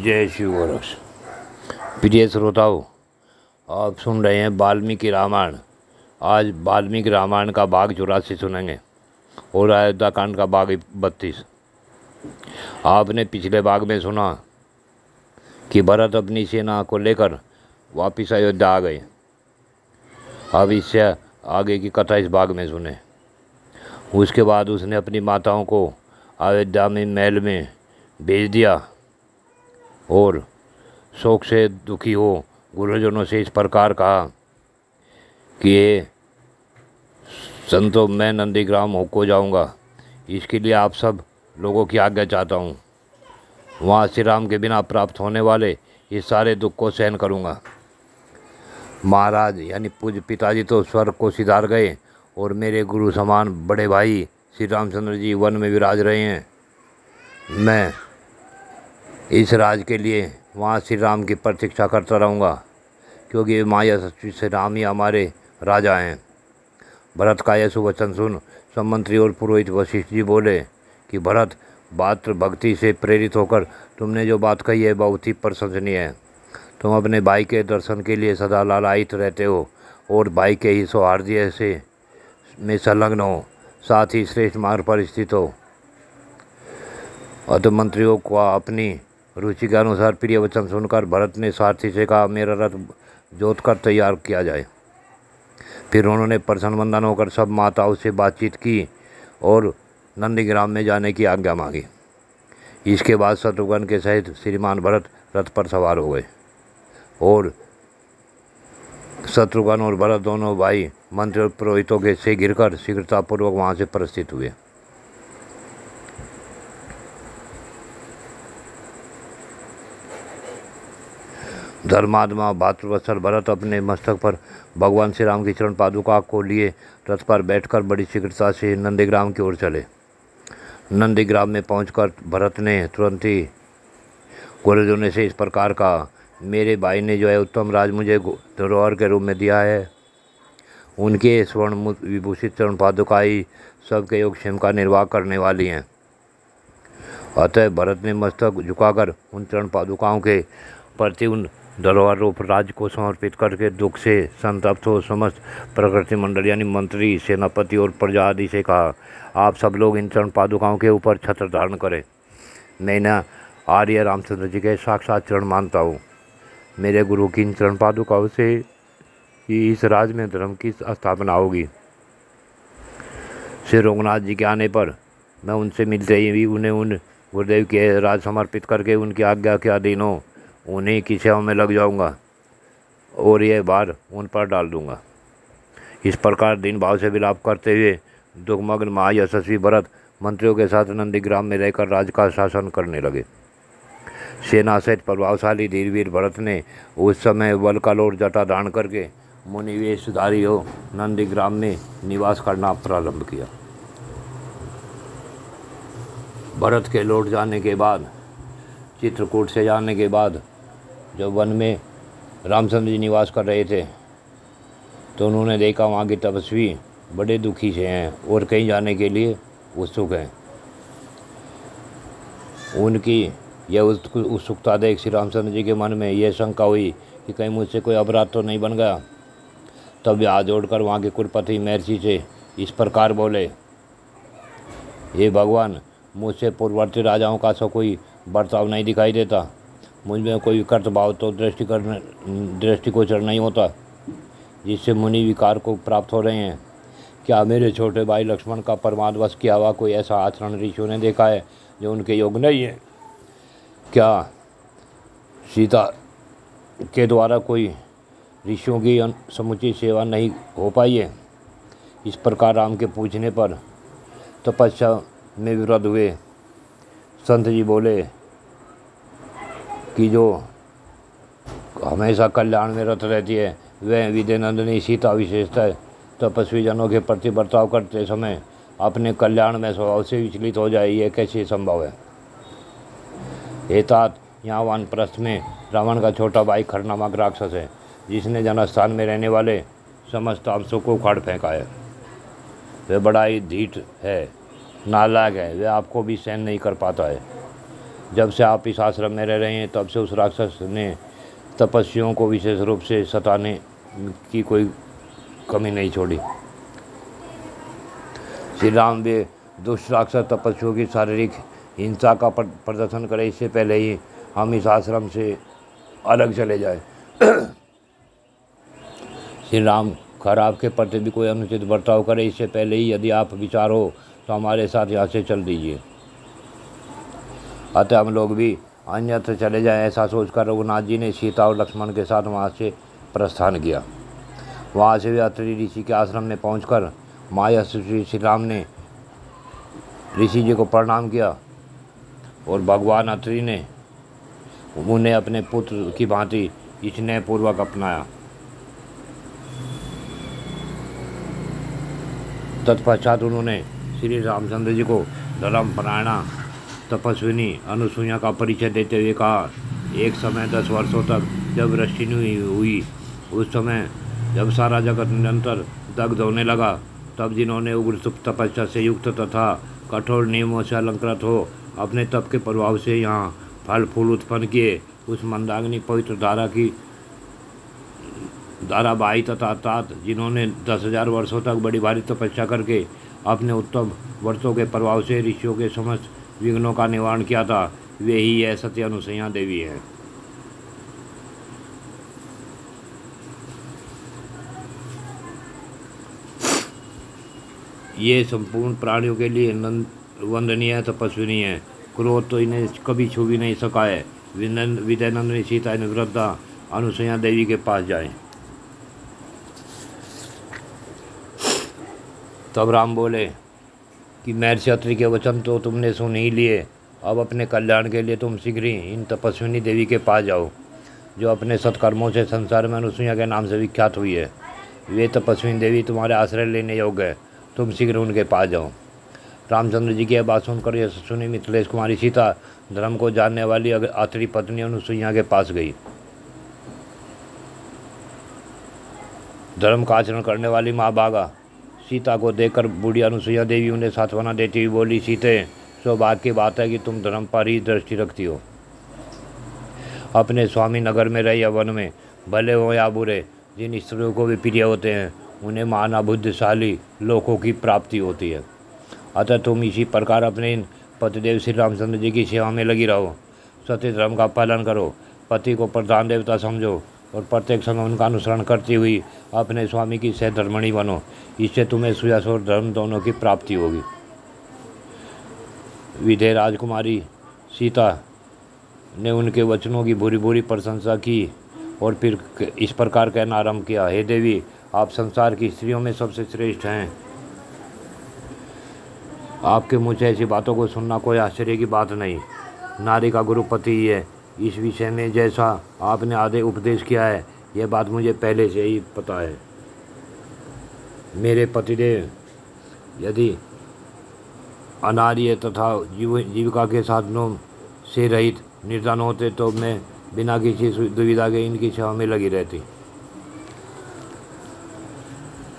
जय शिव गोरक्ष। प्रिय श्रोताओं, आप सुन रहे हैं वाल्मीकि रामायण। आज वाल्मीकि रामायण का भाग 84 सुनेंगे और अयोध्या कांड का भाग 32। आपने पिछले भाग में सुना कि भरत अपनी सेना को लेकर वापिस अयोध्या आ गए। अब इससे आगे की कथा इस भाग में सुने। उसके बाद उसने अपनी माताओं को अयोध्या में महल में भेज दिया और शोक से दुखी हो गुरुजनों से इस प्रकार कहा कि ये संतों, मैं नंदीग्राम होको जाऊंगा। इसके लिए आप सब लोगों की आज्ञा चाहता हूँ। वहाँ श्री राम के बिना प्राप्त होने वाले ये सारे दुख को सहन करूँगा। महाराज यानी पूज्य पिताजी तो स्वर्ग को सिधार गए और मेरे गुरु समान बड़े भाई श्री रामचंद्र जी वन में विराज रहे हैं। मैं इस राज के लिए वहाँ श्री राम की प्रतीक्षा करता रहूँगा, क्योंकि माया सच्ची से राम ही हमारे राजा हैं। भरत का यह सुवचन सुन सब मंत्री और पुरोहित वशिष्ठ जी बोले कि भरत, मातृ भक्ति से प्रेरित होकर तुमने जो बात कही है बहुत ही प्रशंसनीय है। तुम अपने भाई के दर्शन के लिए सदा लालायित रहते हो और भाई के ही सौहार्द्य से में संलग्न हो, साथ ही श्रेष्ठ मार्ग पर स्थित हो। अतः मंत्रियों को अपनी रुचि के अनुसार प्रिय वचन सुनकर भरत ने सारथी से कहा, मेरा रथ जोत कर तैयार किया जाए। फिर उन्होंने प्रसन्न वंदन होकर सब माताओं से बातचीत की और नंदीग्राम में जाने की आज्ञा मांगी। इसके बाद शत्रुघ्न के सहित श्रीमान भरत रथ पर सवार हो गए और शत्रुघ्न और भरत दोनों भाई मंत्री और पुरोहितों के से घिरकर शीघ्रतापूर्वक वहाँ से प्रस्थित हुए। धर्मात्मा भातृवत्सल भरत अपने मस्तक पर भगवान श्री राम की चरण पादुका को लिए रथ पर बैठकर बड़ी शीघ्रता से नंदीग्राम की ओर चले। नंदीग्राम में पहुंचकर भरत ने तुरंत ही गुरुजनों से इस प्रकार कहा, मेरे भाई ने जो है उत्तम राज मुझे धरोहर के रूप में दिया है। उनके स्वर्ण विभूषित चरण पादुका ही सबके योगक्षेम का निर्वाह करने वाली हैं। अतः भरत ने मस्तक झुकाकर उन चरण पादुकाओं के प्रति उन धरोहर रूप राज्य को समर्पित करके दुख से संतप्त हो समस्त प्रकृति मंडल यानी मंत्री, सेनापति और प्रजा आदि से कहा, आप सब लोग इन चरण पादुकाओं के ऊपर छत्र धारण करें। मैं न आर्य रामचंद्र जी के साक्षात चरण मानता हूँ। मेरे गुरु की इन चरण पादुकाओं से ही इस राज्य में धर्म की स्थापना होगी। श्री रघुनाथ जी के आने पर मैं उनसे मिलते ही उन्हें उन गुरुदेव के राज समर्पित करके उनकी आज्ञा के अधीन हो उन्हीं की सेवा में लग जाऊंगा और यह भार उन पर डाल दूंगा। इस प्रकार दीन भाव से विलाप करते हुए दुखमग्न महायशस्वी भरत मंत्रियों के साथ नंदीग्राम में रहकर राज्य का शासन करने लगे। सेना सहित प्रभावशाली धीरवीर भरत ने उस समय वलकल और जटा धारण करके मुनिवेशधारी हो नंदीग्राम में निवास करना प्रारंभ किया। भरत के लौट जाने के बाद, चित्रकूट से जाने के बाद जब वन में रामचंद्र जी निवास कर रहे थे तो उन्होंने देखा वहाँ के तपस्वी बड़े दुखी से हैं और कहीं जाने के लिए उत्सुक हैं। उनकी यह उत्सुकता देख श्री रामचंद्र जी के मन में यह शंका हुई कि कहीं मुझसे कोई अपराध तो नहीं बन गया। तब वे हाथ जोड़कर वहाँ के कुलपति महर्षि से इस प्रकार बोले, हे भगवान, मुझसे पूर्ववर्ती राजाओं का सा कोई बर्ताव नहीं दिखाई देता। मुझ में कोई कर्तभाव तो दृष्टिगोचर नहीं होता जिससे मुनि विकार को प्राप्त हो रहे हैं। क्या मेरे छोटे भाई लक्ष्मण का परमादवश किया हुआ कोई ऐसा आचरण ऋषियों ने देखा है जो उनके योग नहीं है? क्या सीता के द्वारा कोई ऋषियों की समुचित सेवा नहीं हो पाई है? इस प्रकार राम के पूछने पर तपस्या में विरोध हुए। संत जी बोले कि जो हमेशा कल्याण में रत रहती है वह विद्यानंदिनी सीता विशेषतः तपस्वी जनों के प्रति बर्ताव करते समय अपने कल्याण में स्वभाव से विचलित हो जाए, ये कैसे संभव है? हे तात, यहाँ वानप्रस्थ में रावण का छोटा भाई खर नामक राक्षस है जिसने जनस्थान में रहने वाले समस्त तामसों को उखाड़ फेंका है। वह बड़ा ही धीट है, नालायक है, वह आपको भी सहन नहीं कर पाता है। जब से आप इस आश्रम में रह रहे हैं तब से उस राक्षस ने तपस्वियों को विशेष रूप से सताने की कोई कमी नहीं छोड़ी। श्री राम वे दुष्ट राक्षस तपस्वियों की शारीरिक हिंसा का प्रदर्शन करें इससे पहले ही हम इस आश्रम से अलग चले जाए। श्री राम खराब के प्रति भी कोई अनुचित बर्ताव करे इससे पहले ही यदि आप विचार हो तो हमारे साथ यहाँ से चल दीजिए। अतः हम लोग भी अन्यत्र चले जाएं, ऐसा सोचकर रघुनाथ जी ने सीता और लक्ष्मण के साथ वहाँ से प्रस्थान किया। वहाँ से वे अत्रि ऋषि के आश्रम में पहुंचकर माया श्री राम ने ऋषि जी को प्रणाम किया और भगवान अत्रि ने उन्हें अपने पुत्र की भांति स्नेहपूर्वक अपनाया। तत्पश्चात उन्होंने श्री रामचंद्र जी को धर्मपरायणा तपस्विनी अनुसुईया का परिचय देते हुए कहा, एक समय 10 वर्षों तक जब वृष्टि हुई, उस समय जब सारा जगत निरंतर दग्ध होने लगा, तब जिन्होंने उग्र तपस्या से युक्त तथा कठोर नियमों से अलंकृत हो अपने तप के प्रभाव से यहाँ फल फूल उत्पन्न किए, उस मंदाग्नि पवित्र धारा बाई तथा तात जिन्होंने 10,000 वर्षों तक बड़ी भारी तपस्या करके अपने उत्तम व्रतों के प्रभाव से ऋषियों के समस्त विघ्नों का निवारण किया था, वे ही यह सत्य अनुसुईया देवी है। ये संपूर्ण प्राणियों के लिए वंदनीय तपस्विनी है। क्रोध तो इन्हें कभी छू भी नहीं सका है। विदयानंद सीता वृद्धा अनुसुईया देवी के पास जाए। तब राम बोले कि महर्षि अत्रि के वचन तो तुमने सुन ही लिए, अब अपने कल्याण के लिए तुम शीघ्र ही इन तपस्विनी देवी के पास जाओ जो अपने सत्कर्मों से संसार में अनुसुईया के नाम से विख्यात हुई है। वे तपस्विनी देवी तुम्हारे आश्रय लेने योग्य है, तुम शीघ्र उनके पास जाओ। रामचंद्र जी की यह बात सुनकर यशस्विनी मिथिलेश कुमारी सीता धर्म को जानने वाली अत्रि पत्नी अनुसुईया के पास गई। धर्म का आचरण करने वाली माँ भागा सीता को देखकर बूढ़ी अनुसुईया देवी उन्हें सांत्वना देती हुई बोली, सीते सौभाग्य की बात है कि तुम धर्म पर ही दृष्टि रखती हो। अपने स्वामी नगर में रहे या वन में, भले हो या बुरे, जिन स्त्रियों को भी प्रिय होते हैं उन्हें महान बुद्धिशाली लोगों की प्राप्ति होती है। अतः तुम इसी प्रकार अपने इन पतिदेव श्री रामचंद्र जी की सेवा में लगी रहो। सत्य धर्म का पालन करो, पति को प्रधान देवता समझो और प्रत्येक समय उनका अनुसरण करती हुई अपने स्वामी की सहधर्मणी बनो। इससे तुम्हें सुयश और धर्म दोनों की प्राप्ति होगी। विधेय राजकुमारी सीता ने उनके वचनों की भूरी भूरी प्रशंसा की और फिर इस प्रकार कहना आरंभ किया, हे देवी, आप संसार की स्त्रियों में सबसे श्रेष्ठ हैं। आपके मुँह से ऐसी बातों को सुनना कोई आश्चर्य की बात नहीं। नारी का गुरु पति ही है। इस विषय में जैसा आपने आधे उपदेश किया है, यह बात मुझे पहले से ही पता है। मेरे पतिदेव यदि अनार्य तथा जीविका के साधनों से रहित निर्धन होते तो मैं बिना किसी दुविधा के इनकी सेवा में लगी रहती।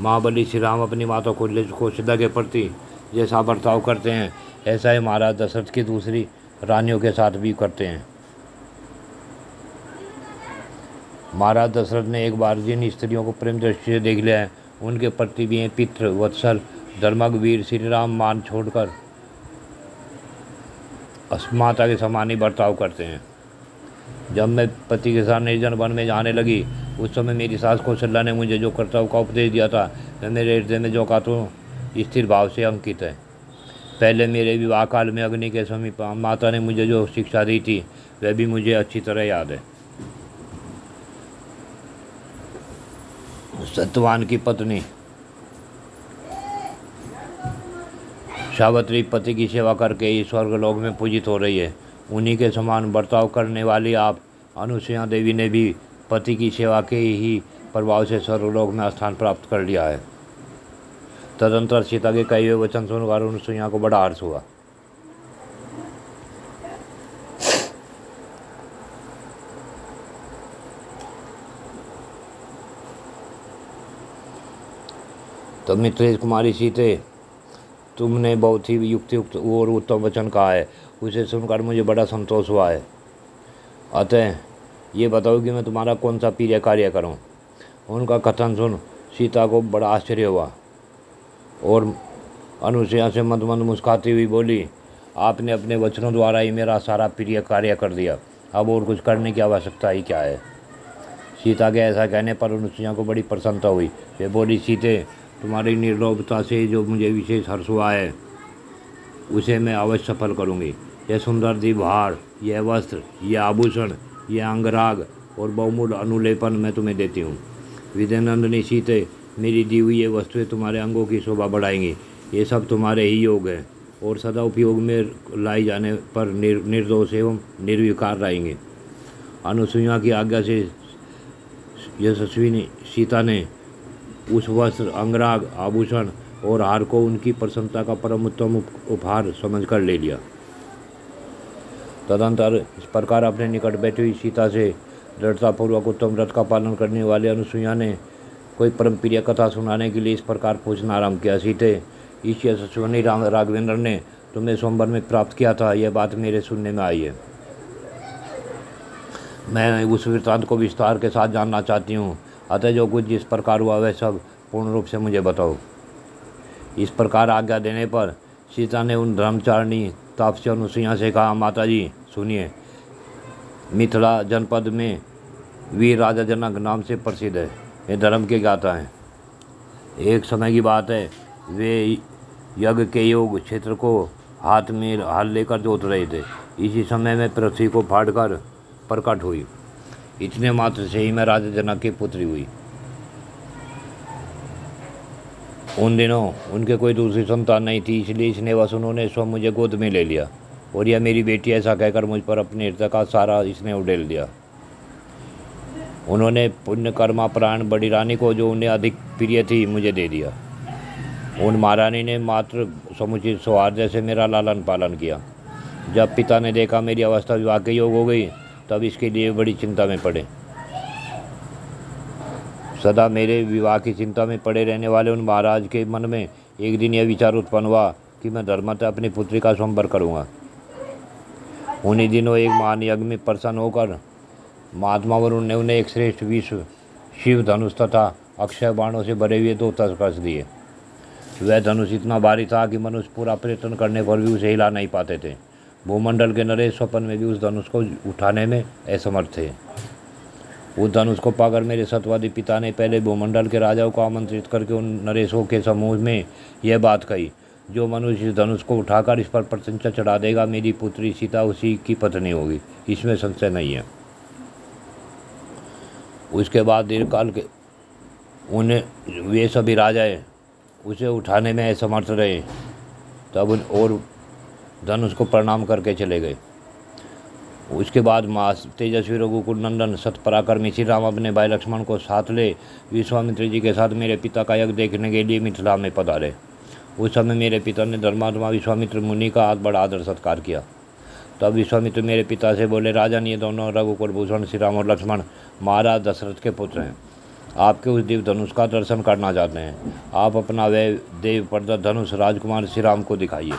महाबली श्री राम अपनी माता को सीता के प्रति जैसा बर्ताव करते हैं, ऐसा ही महाराज दशरथ की दूसरी रानियों के साथ भी करते हैं। महाराज दशरथ ने एक बार जिन स्त्रियों को प्रेम दृष्टि से देख लिया है, उनके प्रति भी पितृ वत्सल धर्मज्ञ वीर श्री राम मान छोड़कर माता के समान ही बर्ताव करते हैं। जब मैं पति के साथ निर्जन वन में जाने लगी, उस समय मेरी सास कौशल्या ने मुझे जो कर्तव्य का उपदेश दिया था, वह मेरे हृदय में जो का तो स्थिर भाव से अंकित है। पहले मेरे विवाह काल में अग्नि के समीप माता ने मुझे जो शिक्षा दी थी, वह भी मुझे अच्छी तरह याद है। सत्यवान की पत्नी सावित्री पति की सेवा करके ही स्वर्गलोक में पूजित हो रही है। उन्हीं के समान बर्ताव करने वाली आप अनुसुईया देवी ने भी पति की सेवा के ही प्रभाव से स्वर्गलोक में स्थान प्राप्त कर लिया है। तदंतर सीता के कहे हुए वचन सुनकर अनुसुईया को बड़ा हर्ष हुआ। तो मिथिलेश कुमारी सीते, तुमने बहुत ही युक्तियुक्त और उत्तम वचन कहा है उसे सुनकर मुझे बड़ा संतोष हुआ है। अतः ये बताओ कि मैं तुम्हारा कौन सा प्रिय कार्य करूं। उनका कथन सुन सीता को बड़ा आश्चर्य हुआ और अनुसुईया से मंद मंद मुस्कुराती हुई बोली, आपने अपने वचनों द्वारा ही मेरा सारा प्रिय कार्य कर दिया, अब और कुछ करने की आवश्यकता ही क्या है। सीता के ऐसा कहने पर अनुसुईया को बड़ी प्रसन्नता हुई। वे बोली, सीते, तुम्हारी निर्लोभता से जो मुझे विशेष हर्ष हुआ है उसे मैं अवश्य सफल करूँगी। यह सुंदर दीपहार, यह वस्त्र, यह आभूषण, यह अंगराग और बहुमूल्य अनुलेपन मैं तुम्हें देती हूँ। विजयनंदिनी सीते, मेरी दी हुई ये वस्तुएं तुम्हारे अंगों की शोभा बढ़ाएंगी। ये सब तुम्हारे ही योग हैं और सदा उपयोग में लाई जाने पर निर्दोष एवं निर्विकार रहेंगे। अनुसुईया की आज्ञा से यशस्विनी सीता ने उस वस्त्र, अंगराग, आभूषण और हार को उनकी प्रसन्नता का परम उत्तम उपहार समझकर ले लिया। तदंतर इस प्रकार अपने निकट बैठी हुई सीता से दृढ़तापूर्वक उत्तम व्रत का पालन करने वाले अनुसुईया ने कोई परम प्रिय कथा सुनाने के लिए इस प्रकार पूछना आरंभ किया, सीते, इस यशस्विनी राघवेंद्र ने तुम्हें स्वयंवर में प्राप्त किया था, यह बात मेरे सुनने में आई है। मैं उस वृत्तांत को विस्तार के साथ जानना चाहती हूँ, अतः जो कुछ जिस प्रकार हुआ वह सब पूर्ण रूप से मुझे बताओ। इस प्रकार आज्ञा देने पर सीता ने उन धर्मचारिणी तापसी अनुसुईया से कहा, माता जी सुनिए, मिथिला जनपद में वीर राजा जनक नाम से प्रसिद्ध है, ये धर्म के ज्ञाता हैं। एक समय की बात है, वे यज्ञ के योग क्षेत्र को हाथ में हल लेकर जोत रहे थे। इसी समय में पृथ्वी को फाड़कर प्रकट हुई। इतने मात्र से ही मैं राजा जनक की पुत्री हुई। उन दिनों उनके कोई दूसरी संतान नहीं थी, इसलिए स्नेहवश उन्होंने स्वयं मुझे गोद में ले लिया और यह मेरी बेटी ऐसा कहकर मुझ पर अपने हृदय का सारा स्नेह उड़ेल दिया। उन्होंने पुण्यकर्मापरायण बड़ी रानी को, जो उन्हें अधिक प्रिय थी, मुझे दे दिया। उन महारानी ने मात्र समुचित सौहार्द से मेरा लालन पालन किया। जब पिता ने देखा मेरी अवस्था विवाह के योग हो गई, तब इसके लिए बड़ी चिंता में पड़े। सदा मेरे विवाह की चिंता में पड़े रहने वाले उन महाराज के मन में एक दिन यह विचार उत्पन्न हुआ कि मैं धर्मतः अपनी पुत्री का स्वयंवर करूँगा। उन्हीं दिनों एक महान यज्ञ में प्रसन्न होकर महात्मा वरुण ने उन्हें एक श्रेष्ठ विश्व शिव धनुष तथा अक्षय बाणों से भरे हुए 2 तर्कस दिए। वह धनुष इतना भारी था कि मनुष्य पूरा प्रयत्न करने पर भी उसे हिला नहीं पाते थे। भूमंडल के नरेश स्वप्न में भी उस धनुष को उठाने में असमर्थ थे। उस धनुष को पाकर मेरे सत्यवादी पिता ने पहले भूमंडल के राजाओं को आमंत्रित करके उन नरेशों के समूह में यह बात कही, जो मनुष्य इस धनुष को उठाकर इस पर प्रशंसा चढ़ा देगा, मेरी पुत्री सीता उसी की पत्नी होगी, इसमें संशय नहीं है। उसके बाद दीर्घकाल के उन्हें वे सभी राजाएं उसे उठाने में असमर्थ रहे। तब और धनुष को प्रणाम करके चले गए। उसके बाद माँ तेजस्वी रघुकुल नंदन सतपराक्रमी श्री राम अपने भाई लक्ष्मण को साथ ले विश्वामित्र जी के साथ मेरे पिता का यज्ञ देखने के लिए मिथिला में पधारे। उस समय मेरे पिता ने धर्मात्मा विश्वामित्र मुनि का बड़ा आदर सत्कार किया। तब विश्वामित्र मेरे पिता से बोले, राजन, ये दोनों रघुकुल भूषण श्री राम और लक्ष्मण महाराज दशरथ के पुत्र हैं। आपके उस दिव्य धनुष का दर्शन करना चाहते हैं। आप अपना वह देव प्रदत्त धनुष राजकुमार श्री राम को दिखाइए।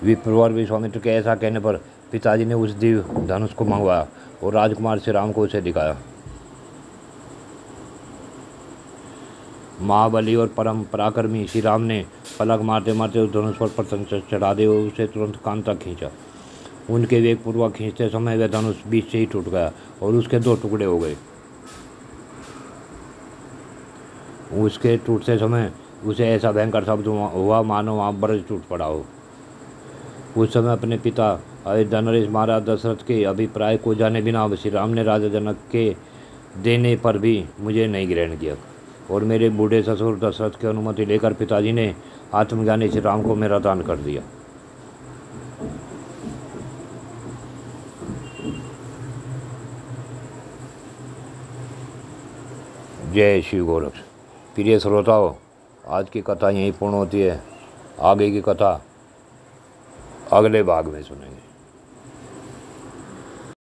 विप्रवर विश्वामित्र के ऐसा कहने पर पिताजी ने उस दिव्य धनुष को मंगवाया और राजकुमार श्री राम को उसे दिखाया। महाबली और परम पराक्रमी श्री राम ने पलक मारते मारते उस धनुष पर प्रशंसा चढ़ा दे और उसे तुरंत कान तक खींचा। उनके वेग पूर्वक खींचते समय वह धनुष बीच से ही टूट गया और उसके 2 टुकड़े हो गए। उसके टूटते समय उसे ऐसा भयंकर शब्द हुआ मानो वहाँ ब्रज टूट पड़ा हो। उस समय अपने पिता अयोध्या नरेश महाराज दशरथ के अभिप्राय को जाने बिना श्री राम ने राजा जनक के देने पर भी मुझे नहीं ग्रहण किया और मेरे बूढ़े ससुर दशरथ की अनुमति लेकर पिताजी ने आत्मज्ञानी श्री राम को मेरा दान कर दिया। जय शिव गोरक्ष। प्रिय श्रोताओं, आज की कथा यहीं पूर्ण होती है। आगे की कथा अगले भाग में सुनेंगे।